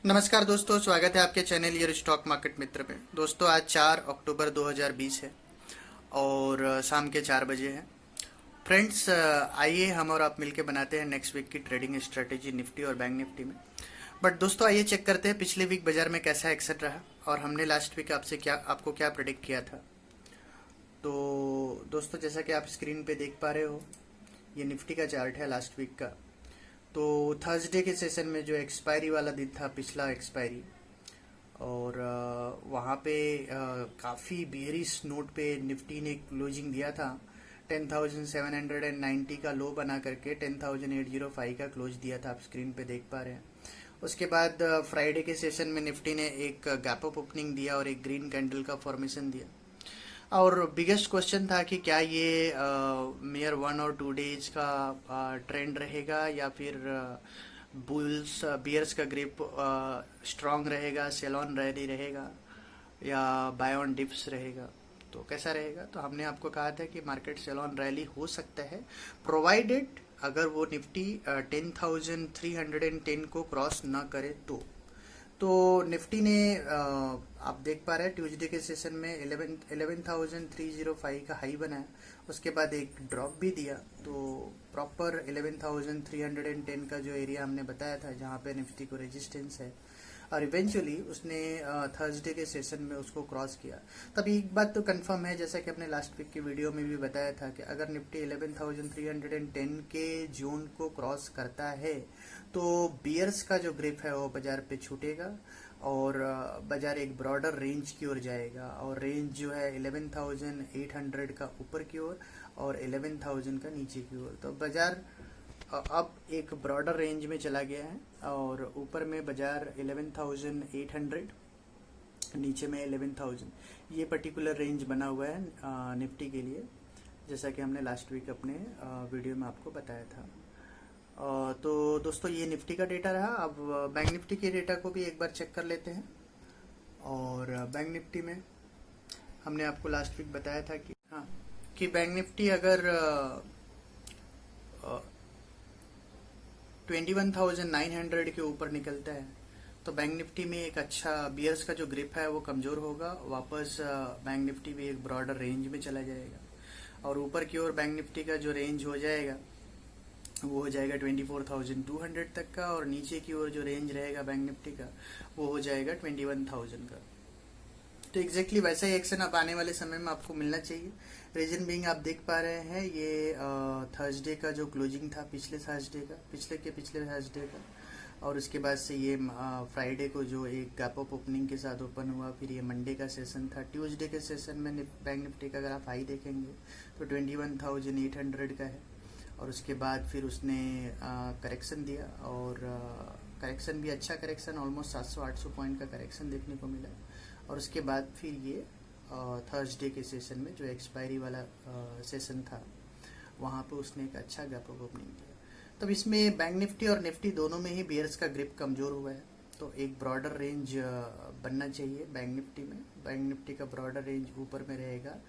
नमस्कार दोस्तों, स्वागत है आपके चैनल योर स्टॉक मार्केट मित्र में। दोस्तों आज 4 अक्टूबर 2020 है और शाम के 4 बजे है। फ्रेंड्स, आइए हम और आप मिलके बनाते हैं नेक्स्ट वीक की ट्रेडिंग स्ट्रेटेजी निफ्टी और बैंक निफ्टी में। बट दोस्तों आइए चेक करते हैं पिछले वीक बाजार में कैसा एक्सेट रहा और हमने लास्ट वीक आपको क्या प्रेडिक्ट किया था। तो दोस्तों जैसा कि आप स्क्रीन पे देख पा रहे हो, ये निफ्टी का चार्ट है लास्ट वीक का। तो थर्सडे के सेशन में जो एक्सपायरी वाला दिन था, पिछला एक्सपायरी, और वहाँ पे काफ़ी बेयरिश नोट पे निफ्टी ने क्लोजिंग दिया था। 10,790 का लो बना करके 10,805 का क्लोज दिया था, आप स्क्रीन पे देख पा रहे हैं। उसके बाद फ्राइडे के सेशन में निफ्टी ने एक गैप अप ओपनिंग दिया और एक ग्रीन कैंडल का फॉर्मेशन दिया। और बिगेस्ट क्वेश्चन था कि क्या ये मेयर 1 और 2 डेज का ट्रेंड रहेगा या फिर बुल्स बियर्स का ग्रिप स्ट्रांग रहेगा, सेल ऑन रैली रहेगा या बाय ऑन डिप्स रहेगा। तो कैसा रहेगा? तो हमने आपको कहा था कि मार्केट सेल ऑन रैली हो सकता है, प्रोवाइडेड अगर वो निफ्टी 10,310 को क्रॉस ना करे तो निफ्टी ने आप देख पा रहे हैं ट्यूसडे के सेशन में 11,305 का हाई बनाया। उसके बाद एक ड्रॉप भी दिया, तो प्रॉपर 11,310 का जो एरिया हमने बताया था जहाँ पे निफ्टी को रेजिस्टेंस है, और इवेंचुअली उसने थर्सडे के सेशन में उसको क्रॉस किया। तभी एक बात तो कंफर्म है, जैसा कि अपने लास्ट वीक की वीडियो में भी बताया था कि अगर निफ्टी 11,310 के जोन को क्रॉस करता है तो बियर्स का जो ग्रिप है वो बाजार पे छूटेगा और बाजार एक ब्रॉडर रेंज की ओर जाएगा। और रेंज जो है 11,800 का ऊपर की ओर और 11,000 का नीचे की ओर। तो बाजार अब एक ब्रॉडर रेंज में चला गया है और ऊपर में बाजार 11,800, नीचे में 11,000, ये पर्टिकुलर रेंज बना हुआ है निफ्टी के लिए, जैसा कि हमने लास्ट वीक अपने वीडियो में आपको बताया था। तो दोस्तों ये निफ्टी का डेटा रहा। अब बैंक निफ्टी के डेटा को भी एक बार चेक कर लेते हैं। और बैंक निफ्टी में हमने आपको लास्ट वीक बताया था कि हाँ, कि बैंक निफ्टी अगर 21,900 के ऊपर निकलता है तो बैंक निफ्टी में एक अच्छा बियर्स का जो ग्रिप है वो कमज़ोर होगा, वापस बैंक निफ्टी भी एक ब्रॉडर रेंज में चला जाएगा और ऊपर की ओर बैंक निफ्टी का जो रेंज हो जाएगा वो हो जाएगा 24,200 तक का, और नीचे की ओर जो रेंज रहेगा बैंक निफ्टी का वो हो जाएगा 21,000 का। तो एग्जैक्टली वैसा ही एक्शन अब आने वाले समय में आपको मिलना चाहिए। रीजन बीइंग आप देख पा रहे हैं, ये थर्सडे का जो क्लोजिंग था, पिछले थर्सडे का, पिछले थर्सडे का, और उसके बाद से ये फ्राइडे को जो एक गैप अप ओपनिंग के साथ ओपन हुआ, फिर ये मंडे का सेशन था। ट्यूसडे के सेशन में बैंक निफ्टी का अगर आप हाई देखेंगे तो 21,800 का है, और उसके बाद फिर उसने करेक्शन दिया और करेक्शन भी अच्छा करेक्शन, ऑलमोस्ट 700-800 पॉइंट का करेक्शन देखने को मिला। और उसके बाद फिर ये थर्सडे के सेशन में जो एक्सपायरी वाला सेशन था वहाँ पे उसने एक अच्छा गैप अप ओपनिंग किया। तब इसमें बैंक निफ्टी और निफ्टी दोनों में ही बियर्स का ग्रिप कमज़ोर हुआ है, तो एक ब्रॉडर रेंज बनना चाहिए बैंक निफ्टी में। बैंक निफ्टी का ब्रॉडर रेंज ऊपर में रहेगा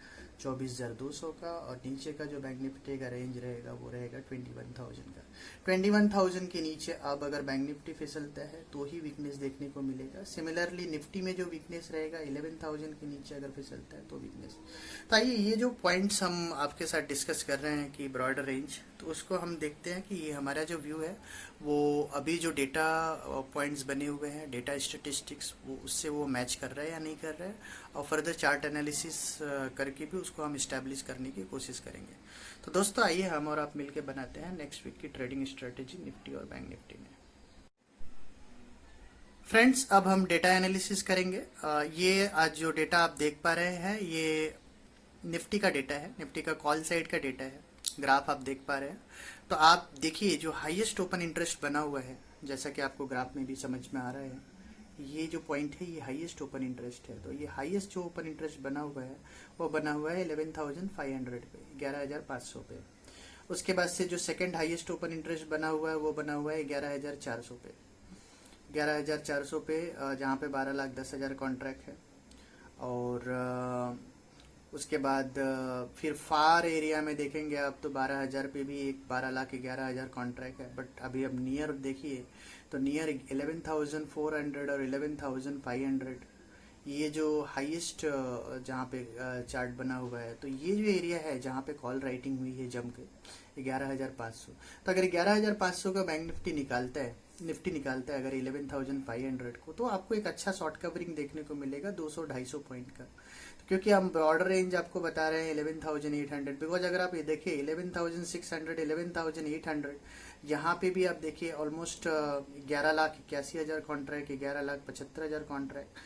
24,200 का, और नीचे का जो बैंक निफ्टी का रेंज रहेगा वो रहेगा 21,000 का। 21,000 के नीचे अब अगर बैंक निफ्टी फिसलता है तो ही वीकनेस देखने को मिलेगा। सिमिलरली निफ्टी में जो वीकनेस रहेगा 11,000 के नीचे अगर फिसलता है तो वीकनेस। तो आइए ये जो पॉइंट्स हम आपके साथ डिस्कस कर रहे हैं कि ब्रॉडर रेंज, तो उसको हम देखते हैं कि ये हमारा जो व्यू है वो अभी जो डेटा पॉइंट्स बने हुए हैं, डेटा स्टेटिस्टिक्स, वो उससे वो मैच कर रहा है या नहीं कर रहा है, और फर्दर चार्ट एनालिसिस करके भी उसको हम इस्टेब्लिश करने की कोशिश करेंगे। तो दोस्तों आइए हम और आप मिलकर बनाते हैं नेक्स्ट वीक की ट्रेडिंग स्ट्रेटेजी निफ्टी और बैंक निफ्टी में। फ्रेंड्स, अब हम डेटा एनालिसिस करेंगे। ये आज जो डेटा आप देख पा रहे हैं ये निफ्टी का डेटा है, निफ्टी का कॉल साइड का डेटा है। ग्राफ आप देख पा रहे हैं, तो आप देखिए जो हाईएस्ट ओपन इंटरेस्ट बना हुआ है, जैसा कि आपको ग्राफ में भी समझ में आ रहा है, ये जो पॉइंट है ये हाईएस्ट ओपन इंटरेस्ट है। तो ये हाईएस्ट जो ओपन इंटरेस्ट बना हुआ है वो बना हुआ है 11,500 पे, 11,500 पे। उसके बाद से जो सेकंड हाईएस्ट ओपन इंटरेस्ट बना हुआ है वो बना हुआ है 11,400 पे, 11,400 पे, जहाँ पे 12,10,000 कॉन्ट्रैक्ट है। और उसके बाद फिर फार एरिया में देखेंगे आप तो 12,000 पे भी एक 12,11,000 कॉन्ट्रैक्ट है, बट अभी अब नियर देखिए तो नियर 11,400 और 11,500 ये जो हाईएस्ट जहाँ पे चार्ट बना हुआ है, तो ये जो एरिया है जहाँ पे कॉल राइटिंग हुई है जम के 11,500। तो अगर 11,500 का बैंक निफ्टी निकालता है अगर 11,500 को, तो आपको एक अच्छा शॉर्ट कवरिंग देखने को मिलेगा 200-250 पॉइंट का। तो क्योंकि हम ब्रॉडर रेंज आपको बता रहे हैं 11,800, बिकॉज अगर आप ये देखिए 11,600 11,800 यहाँ पे भी आप देखिए ऑलमोस्ट 11,81,000 कॉन्ट्रैक्ट, 11,75,000 कॉन्ट्रैक्ट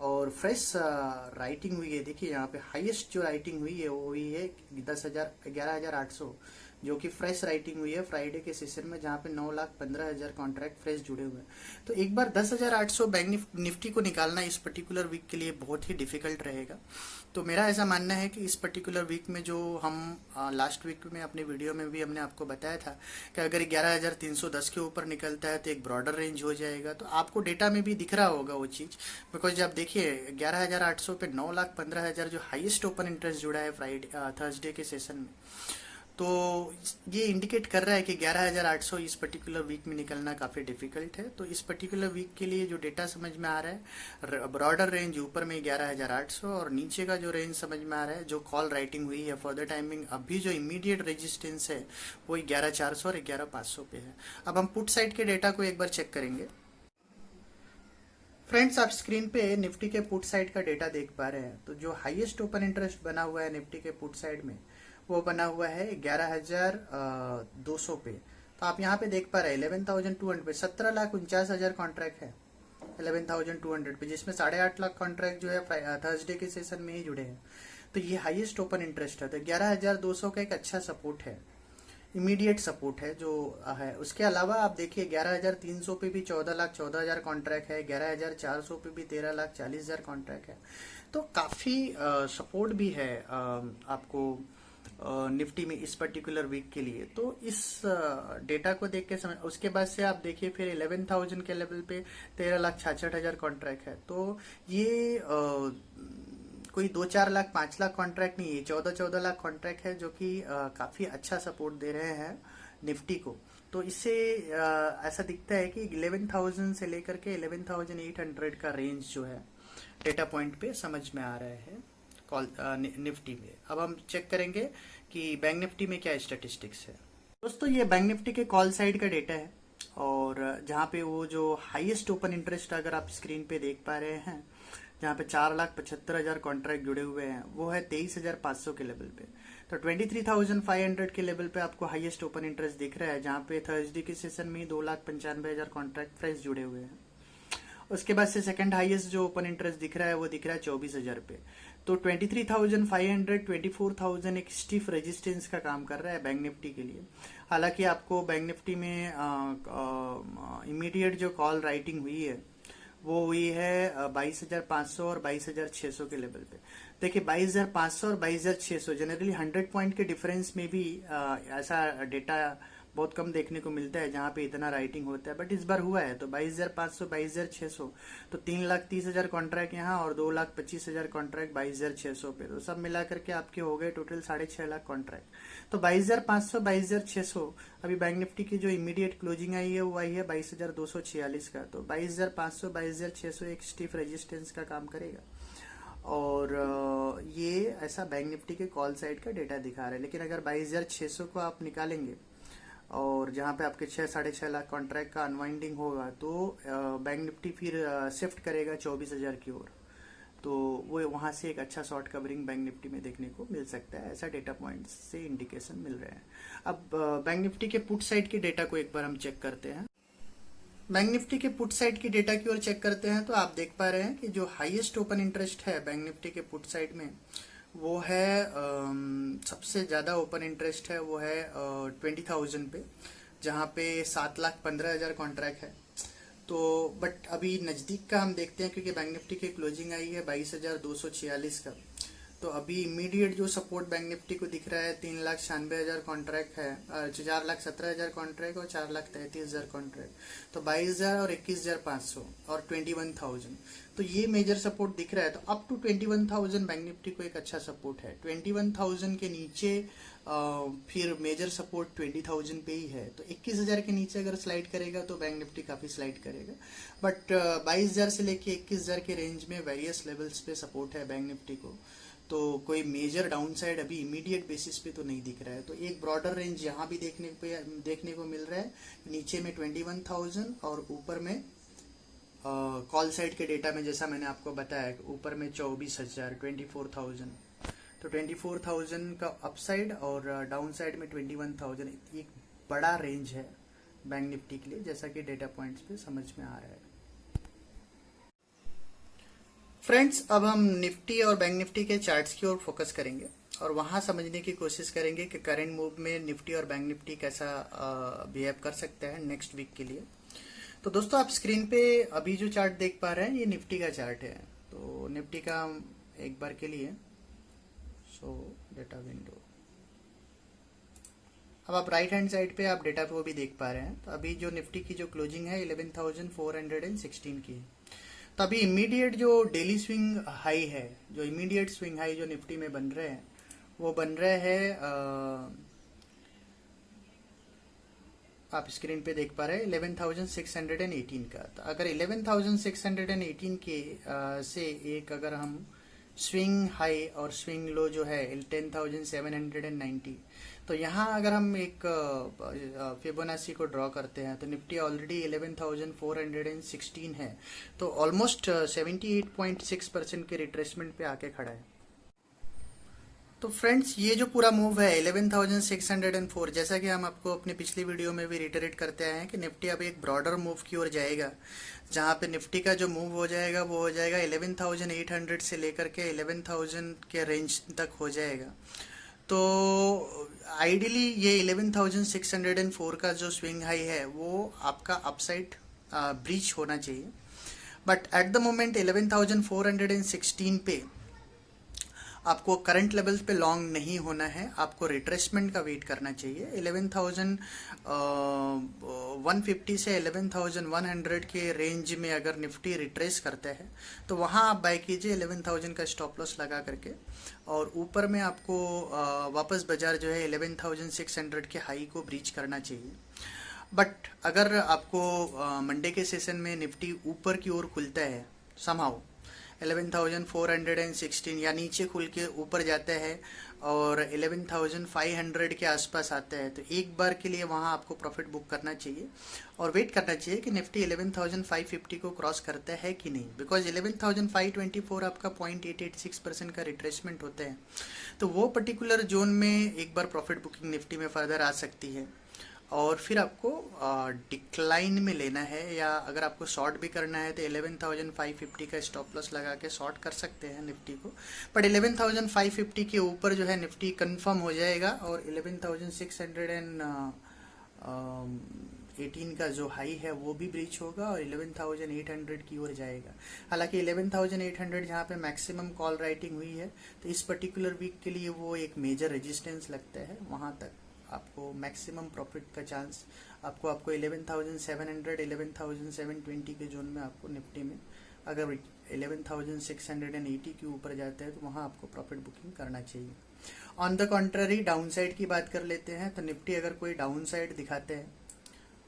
और फ्रेश राइटिंग हुई है। देखिए यहाँ पे हाईएस्ट जो राइटिंग हुई है वो हुई है 11,800, जो कि फ्रेश राइटिंग हुई है फ्राइडे के सेशन में, जहाँ पे 9,15,000 कॉन्ट्रैक्ट फ्रेश जुड़े हुए हैं। तो एक बार 10,800 बैंक निफ्टी को निकालना इस पर्टिकुलर वीक के लिए बहुत ही डिफिकल्ट रहेगा। तो मेरा ऐसा मानना है कि इस पर्टिकुलर वीक में जो हम लास्ट वीक में अपने वीडियो में भी हमने आपको बताया था कि अगर 11,310 के ऊपर निकलता है तो एक ब्रॉडर रेंज हो जाएगा। तो आपको डेटा में भी दिख रहा होगा वो चीज़, बिकॉज जब देखिए 11,800 पे 9,15,000 जो हाईएस्ट ओपन इंटरेस्ट जुड़ा है फ्राइडे थर्सडे के सेशन में, तो ये इंडिकेट कर रहा है कि 11,800 इस पर्टिकुलर वीक में निकलना काफ़ी डिफिकल्ट है। तो इस पर्टिकुलर वीक के लिए जो डेटा समझ में आ रहा है, ब्रॉडर रेंज ऊपर में 11,800 और नीचे का जो रेंज समझ में आ रहा है जो कॉल राइटिंग हुई है फॉर द टाइमिंग, अभी जो इमीडिएट रेजिस्टेंस है वो 11,400 और 11,500 पे है। अब हम पुट साइड के डेटा को एक बार चेक करेंगे। फ्रेंड्स, आप स्क्रीन पे निफ्टी के पुट साइड का डेटा देख पा रहे हैं। तो जो हाईएस्ट ओपन इंटरेस्ट बना हुआ है निफ्टी के पुट साइड में वो बना हुआ है 11,200 पे। तो आप यहाँ पे देख पा रहे हैं 11,200 पे 17,49,000 कॉन्ट्रैक्ट है 11,200 पे, जिसमें 8.5 लाख कॉन्ट्रैक्ट जो है थर्सडे के सेशन में ही जुड़े हैं। तो ये हाईएस्ट ओपन इंटरेस्ट है। तो 11,200 का एक अच्छा सपोर्ट है, इमीडिएट सपोर्ट है जो है। उसके अलावा आप देखिए 11,300 पे भी 14,14,000 कॉन्ट्रैक्ट है, 11,400 पे भी 13,40,000 कॉन्ट्रैक्ट है। तो काफ़ी सपोर्ट भी है आपको निफ्टी में इस पर्टिकुलर वीक के लिए। तो इस डेटा को देख के समझ, उसके बाद से आप देखिए फिर 11,000 के लेवल पे 13,66,000 कॉन्ट्रैक्ट है। तो ये कोई 2-4 लाख 5 लाख कॉन्ट्रैक्ट नहीं है, 14-14 लाख कॉन्ट्रैक्ट है, जो कि काफ़ी अच्छा सपोर्ट दे रहे हैं निफ्टी को। तो इससे ऐसा दिखता है कि 11,000 से लेकर के 11,800 का रेंज जो है डेटा पॉइंट पे समझ में आ रहा है कॉल निफ्टी में। अब हम चेक करेंगे कि बैंक निफ्टी में क्या स्टैटिस्टिक्स है। दोस्तों, ये बैंक निफ्टी के कॉल साइड का डेटा है और जहाँ पे वो जो हाईएस्ट ओपन इंटरेस्ट अगर आप स्क्रीन पे देख पा रहे हैं, जहाँ पे 4,75,000 कॉन्ट्रैक्ट जुड़े हुए हैं, वो है 23,500 के लेवल पे। तो 23,500 के लेवल पे आपको हाईएस्ट ओपन इंटरेस्ट दिख रहा है, जहाँ पे थर्सडे के सेशन में 2,95,000 कॉन्ट्रैक्ट फ्रेश जुड़े हुए हैं। उसके बाद से सेकंड हाईएस्ट जो ओपन इंटरेस्ट दिख रहा है वो दिख रहा है 24,000 पे। तो 23,500 24,000 एक स्टिफ रेजिस्टेंस का काम कर रहा है बैंक निफ्टी के लिए। हालांकि आपको बैंक निफ्टी में इमीडिएट जो कॉल राइटिंग हुई है वो हुई है 22,500 और 22,600 के लेवल पे। देखिए 22,500 और 22,600 जनरली 100 पॉइंट के डिफरेंस में भी ऐसा डेटा बहुत कम देखने को मिलता है जहाँ पे इतना राइटिंग होता है, बट इस बार हुआ है। तो 22,500 22,600, तो 3,30,000 कॉन्ट्रैक्ट यहाँ और 2,25,000 कॉन्ट्रैक्ट 22,600 पे। तो सब मिला करके आपके हो गए टोटल 6.5 लाख कॉन्ट्रैक्ट। तो 22,500 22,600 अभी बैंक निफ्टी की जो इमीडिएट क्लोजिंग आई है वो आई है 22,246 का। तो 22,500 22,600 एक स्टिफ रेजिस्टेंस का काम करेगा और ये ऐसा बैंक निफ्टी के कॉल साइड का डेटा दिखा रहा है। लेकिन अगर 22,600 को आप निकालेंगे और जहाँ पे आपके 6-6.5 लाख कॉन्ट्रैक्ट का अनवाइंडिंग होगा, तो बैंक निफ्टी फिर शिफ्ट करेगा 24,000 की ओर। तो वो वहाँ से एक अच्छा शॉर्ट कवरिंग बैंक निफ्टी में देखने को मिल सकता है, ऐसा डेटा पॉइंट्स से इंडिकेशन मिल रहे हैं। अब बैंक निफ्टी के पुट साइड के डेटा को एक बार हम चेक करते हैं। बैंक निफ्टी के पुट साइड की डेटा की ओर चेक करते हैं तो आप देख पा रहे हैं कि जो हाईएस्ट ओपन इंटरेस्ट है बैंक निफ्टी के पुट साइड में वो है सबसे ज़्यादा ओपन इंटरेस्ट है वो है 20,000 पे, जहाँ पे 7,15,000 कॉन्ट्रैक्ट है। तो बट अभी नज़दीक का हम देखते हैं क्योंकि बैंक निफ्टी की क्लोजिंग आई है 22,246 का। तो अभी इमीडिएट जो सपोर्ट बैंक निफ्टी को दिख रहा है 3,96,000 कॉन्ट्रैक्ट है, 4,17,000 कॉन्ट्रैक्ट और 4,33,000 कॉन्ट्रैक्ट, तो 22,000 और 21,500 और 21,000, तो ये मेजर सपोर्ट दिख रहा है। तो अप टू 21,000 बैंक निफ्टी को एक अच्छा सपोर्ट है। 21,000 के नीचे फिर मेजर सपोर्ट 20,000 पे ही है। तो 21,000 के नीचे अगर स्लाइड करेगा तो बैंक निफ्टी काफी स्लाइड करेगा, बट 22,000 से लेके 21,000 के रेंज में वेरियस लेवल्स पे सपोर्ट है बैंक निफ्टी को। तो कोई मेजर डाउन साइड अभी इमीडिएट बेसिस पे तो नहीं दिख रहा है। तो एक ब्रॉडर रेंज यहाँ भी देखने को मिल रहा है, नीचे में 21,000 और ऊपर में कॉल साइड के डेटा में जैसा मैंने आपको बताया ऊपर में 24,000 24,000, तो 24,000 का अपसाइड और डाउन साइड में 21,000, एक बड़ा रेंज है बैंक निफ्टी के लिए, जैसा कि डेटा पॉइंट्स पे समझ में आ रहा है। फ्रेंड्स, अब हम निफ्टी और बैंक निफ्टी के चार्ट्स की ओर फोकस करेंगे और वहां समझने की कोशिश करेंगे कि करंट मूव में निफ्टी और बैंक निफ्टी कैसा बिहेव कर सकता है नेक्स्ट वीक के लिए। तो दोस्तों, आप स्क्रीन पे अभी जो चार्ट देख पा रहे हैं ये निफ्टी का चार्ट है। तो निफ्टी का एक बार के लिए डेटा विंडो, अब आप राइट हैंड साइड पे आप डेटा को भी देख पा रहे हैं। तो अभी जो निफ्टी की जो क्लोजिंग है 11,416 की है। तो अभी इमीडिएट जो डेली स्विंग हाई है, जो इमीडिएट स्विंग हाई जो निफ्टी में बन रहे हैं वो बन रहे हैं, आप स्क्रीन पे देख पा रहे हैं 11,618 का। तो अगर 11,618 के से एक अगर हम स्विंग हाई और स्विंग लो जो है 10,790, तो यहाँ अगर हम एक फिबोनाची को ड्रॉ करते हैं तो निफ्टी ऑलरेडी 11,416 है, तो ऑलमोस्ट 78.6% के रिट्रेसमेंट पे आके खड़ा है। तो फ्रेंड्स, ये जो पूरा मूव है 11,604, जैसा कि हम आपको अपनी पिछली वीडियो में भी रिटरेट करते आए हैं कि निफ्टी अब एक ब्रॉडर मूव की ओर जाएगा, जहां पे निफ्टी का जो मूव हो जाएगा वो हो जाएगा 11,800 से लेकर के 11,000 के रेंज तक हो जाएगा। तो आइडियली ये 11,604 का जो स्विंग हाई है वो आपका अपसाइड ब्रीच होना चाहिए, बट एट द मोमेंट 11,416 पे आपको करंट लेवल्स पे लॉन्ग नहीं होना है, आपको रिट्रेसमेंट का वेट करना चाहिए। 11,150 से 11,100 के रेंज में अगर निफ्टी रिट्रेस करता है तो वहां आप बाय कीजिए 11,000 का स्टॉप लॉस लगा करके, और ऊपर में आपको वापस बाजार जो है 11,600 के हाई को ब्रीच करना चाहिए। बट अगर आपको मंडे के सेशन में निफ्टी ऊपर की ओर खुलता है समहाउ 11,416 या नीचे खुल के ऊपर जाता है और 11,500 के आसपास आता है, तो एक बार के लिए वहां आपको प्रॉफिट बुक करना चाहिए और वेट करना चाहिए कि निफ्टी 11,550 को क्रॉस करता है कि नहीं, बिकॉज 11,524 आपका 0.886% का रिट्रेसमेंट होता है। तो वो पर्टिकुलर जोन में एक बार प्रॉफिट बुकिंग निफ्टी में फर्दर आ सकती है और फिर आपको डिक्लाइन में लेना है, या अगर आपको शॉर्ट भी करना है तो 11,550 का स्टॉप लॉस लगा के शॉर्ट कर सकते हैं निफ्टी को। बट 11,550 के ऊपर जो है निफ्टी कंफर्म हो जाएगा और 11,618 का जो हाई है वो भी ब्रीच होगा और 11,800 की ओर जाएगा। हालांकि 11,800 जहाँ पे मैक्सिमम कॉल राइटिंग हुई है, तो इस पर्टिकुलर वीक के लिए वो एक मेजर रेजिस्टेंस लगता है, वहाँ तक आपको मैक्सिमम प्रॉफिट का चांस आपको 11,700 11,720 के जोन में आपको निफ्टी में, अगर 11,680 के ऊपर जाता है तो वहाँ आपको प्रॉफिट बुकिंग करना चाहिए। On the contrary down side की बात कर लेते हैं, तो निफ्टी अगर कोई डाउन साइड दिखाते हैं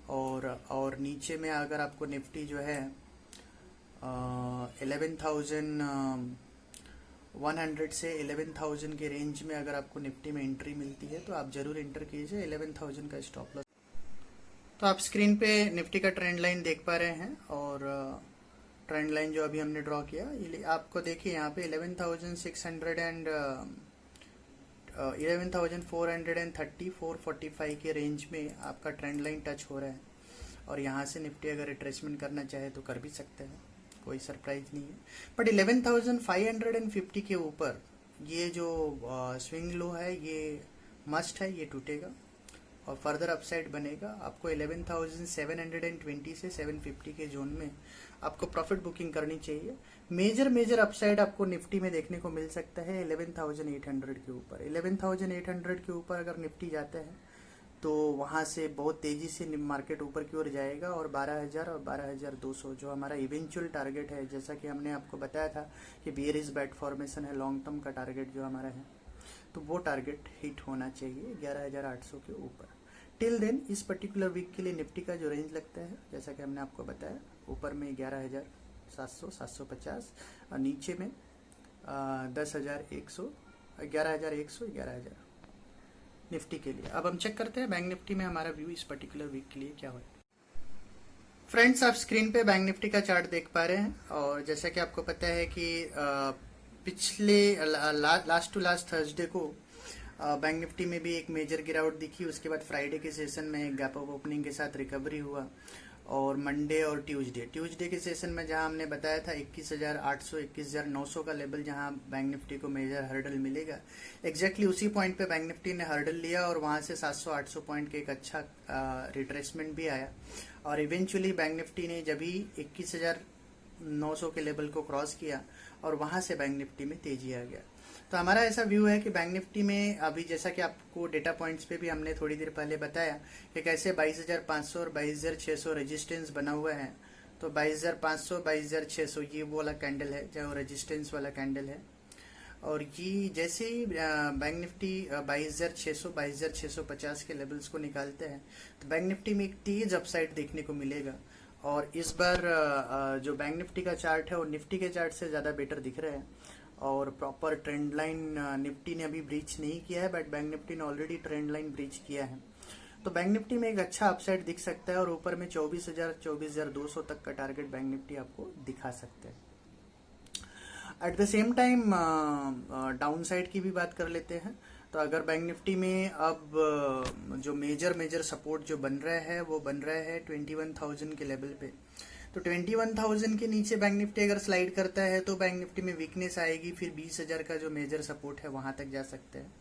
और नीचे में अगर आपको निफ्टी जो है 11,100 से 11,000 के रेंज में अगर आपको निफ्टी में एंट्री मिलती है तो आप जरूर एंटर कीजिए 11,000 का स्टॉप लॉस। तो आप स्क्रीन पे निफ्टी का ट्रेंड लाइन देख पा रहे हैं और ट्रेंड लाइन जो अभी हमने ड्रॉ किया ये आपको देखिए यहाँ पे 11,600 एंड 11,430 445 के रेंज में आपका ट्रेंड लाइन टच हो रहा है और यहाँ से निफ्टी अगर रिट्रेसमेंट करना चाहे तो कर भी सकते हैं, कोई सरप्राइज नहीं है। बट 11,550 के ऊपर ये जो स्विंग लो है ये मस्ट है, ये टूटेगा और फर्दर अपसाइड बनेगा। आपको 11,720 से 750 के जोन में आपको प्रॉफिट बुकिंग करनी चाहिए। मेजर अपसाइड आपको निफ्टी में देखने को मिल सकता है 11,800 के ऊपर। 11,800 के ऊपर अगर निफ्टी जाता है तो वहाँ से बहुत तेज़ी से मार्केट ऊपर की ओर जाएगा और 12,000 और 12,200 जो हमारा इवेंचुअल टारगेट है, जैसा कि हमने आपको बताया था कि बियर इज बैट फॉर्मेशन है, लॉन्ग टर्म का टारगेट जो हमारा है, तो वो टारगेट हिट होना चाहिए 11,800 के ऊपर। टिल देन इस पर्टिकुलर वीक के लिए निफ्टी का जो रेंज लगता है, जैसा कि हमने आपको बताया, ऊपर में 11,700 750 और नीचे में 10,100 11,100 11,000 निफ्टी के लिए। अब हम चेक करते हैं बैंक निफ्टी में हमारा व्यू इस पर्टिकुलर वीक के लिए क्या हो। फ्रेंड्स, आप स्क्रीन पे बैंक निफ्टी का चार्ट देख पा रहे हैं और जैसा कि आपको पता है कि पिछले लास्ट टू लास्ट थर्सडे को बैंक निफ्टी में भी एक मेजर गिरावट दिखी। उसके बाद फ्राइडे के सेशन में एक गैप अप ओपनिंग के साथ रिकवरी हुआ और मंडे और ट्यूसडे के सेशन में जहां हमने बताया था 21,800 21,900 का लेवल जहां बैंक निफ्टी को मेजर हर्डल मिलेगा, एग्जैक्टली उसी पॉइंट पे बैंक निफ्टी ने हर्डल लिया और वहां से 700-800 पॉइंट के एक अच्छा रिट्रेसमेंट भी आया और इवेंचुअली बैंक निफ्टी ने जब ही 21,900 के लेवल को क्रॉस किया और वहां से बैंक निफ्टी में तेजी आ गया। तो हमारा ऐसा व्यू है कि बैंक निफ्टी में अभी, जैसा कि आपको डेटा पॉइंट्स पे भी हमने थोड़ी देर पहले बताया कि कैसे 22,500 और 22,600 रेजिस्टेंस बना हुआ है। तो 22,500 22,600 ये वो वाला कैंडल है जो रेजिस्टेंस वाला कैंडल है और ये जैसे ही बैंक निफ्टी 22,600 22,650 के लेवल्स को निकालते हैं तो बैंक निफ्टी में एक तेज अपसाइड देखने को मिलेगा। और इस बार जो बैंक निफ्टी का चार्ट है वो निफ्टी के चार्ट से ज़्यादा बेटर दिख रहा है और प्रॉपर ट्रेंड लाइन निफ्टी ने अभी ब्रीच नहीं किया है, बट बैंक निफ्टी ने ऑलरेडी ट्रेंड लाइन ब्रीच किया है। तो बैंक निफ्टी में एक अच्छा अपसाइड दिख सकता है और ऊपर में 24,000 24,200 तक का टारगेट बैंक निफ्टी आपको दिखा सकते हैं। At the same time down side की भी बात कर लेते हैं। तो अगर बैंक निफ्टी में अब जो मेजर सपोर्ट जो बन रहा है वो बन रहा है 21,000 के लेवल पे। तो 21,000 के नीचे बैंक निफ्टी अगर स्लाइड करता है तो बैंक निफ्टी में वीकनेस आएगी, फिर 20,000 का जो मेजर सपोर्ट है वहां तक जा सकते हैं।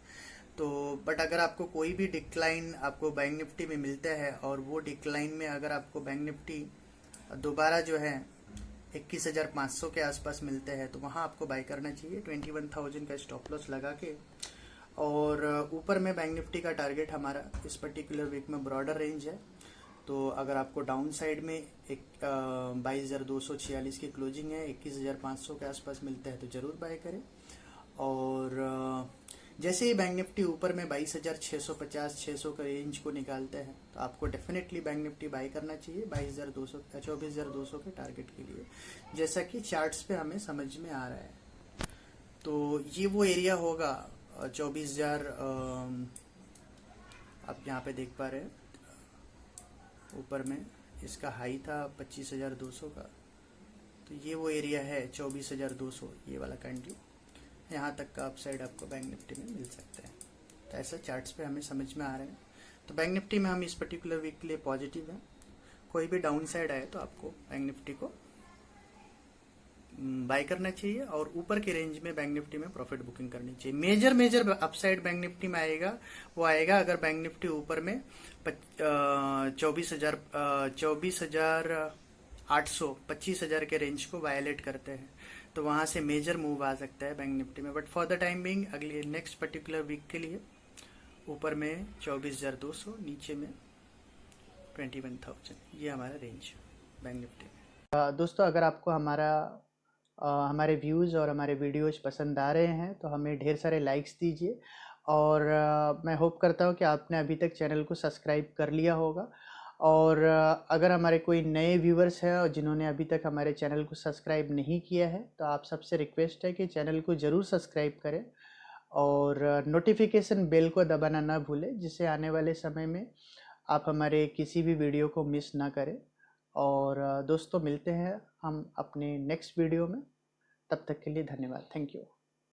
तो बट अगर आपको कोई भी डिक्लाइन आपको बैंक निफ्टी में मिलता है और वो डिक्लाइन में अगर आपको बैंक निफ्टी दोबारा जो है 21,500 के आसपास मिलते हैं तो वहां आपको बाय करना चाहिए 21,000 का स्टॉप लॉस लगा के। और ऊपर में बैंक निफ्टी का टारगेट हमारा इस पर्टिकुलर वीक में ब्रॉडर रेंज है। तो अगर आपको डाउन साइड में 22,246 की क्लोजिंग है, 21,500 के आसपास मिलता है तो जरूर बाय करें। और जैसे ही बैंक निफ्टी ऊपर में 22,650 600 का रेंज को निकालता है तो आपको डेफिनेटली बैंक निफ्टी बाय करना चाहिए 22,200 24,200 के टारगेट के लिए, जैसा कि चार्ट्स पे हमें समझ में आ रहा है। तो ये वो एरिया होगा 24,000 आप यहाँ पे देख पा रहे हैं। ऊपर में इसका हाई था 25,200 का, तो ये वो एरिया है 24,200, ये वाला कैंडल, यहाँ तक का अपसाइड आपको बैंक निफ्टी में मिल सकता है। तो ऐसा चार्ट्स पे हमें समझ में आ रहे हैं। तो बैंक निफ्टी में हम इस पर्टिकुलर वीक के लिए पॉजिटिव हैं। कोई भी डाउन साइड आए तो आपको बैंक निफ्टी को बाय करना चाहिए और ऊपर के रेंज में बैंक निफ्टी में प्रॉफिट बुकिंग करनी चाहिए। मेजर अपसाइड बैंक निफ्टी में आएगा वो आएगा अगर बैंक निफ्टी ऊपर में 24,800 25,000 के रेंज को वायलेट करते हैं तो वहां से मेजर मूव आ सकता है बैंक निफ्टी में। But for the time being अगले नेक्स्ट पर्टिकुलर वीक के लिए ऊपर में 24,200, नीचे में 21,000, ये हमारा रेंज बैंक निफ्टी में। दोस्तों, अगर आपको हमारे व्यूज़ और हमारे वीडियोज़ पसंद आ रहे हैं तो हमें ढेर सारे लाइक्स दीजिए और मैं होप करता हूँ कि आपने अभी तक चैनल को सब्सक्राइब कर लिया होगा। और अगर हमारे कोई नए व्यूवर्स हैं और जिन्होंने अभी तक हमारे चैनल को सब्सक्राइब नहीं किया है तो आप सबसे रिक्वेस्ट है कि चैनल को ज़रूर सब्सक्राइब करें और नोटिफिकेशन बेल को दबाना ना भूलें, जिससे आने वाले समय में आप हमारे किसी भी वीडियो को मिस ना करें। और दोस्तों, मिलते हैं हम अपने नेक्स्ट वीडियो में। तब तक के लिए धन्यवाद। Thank you.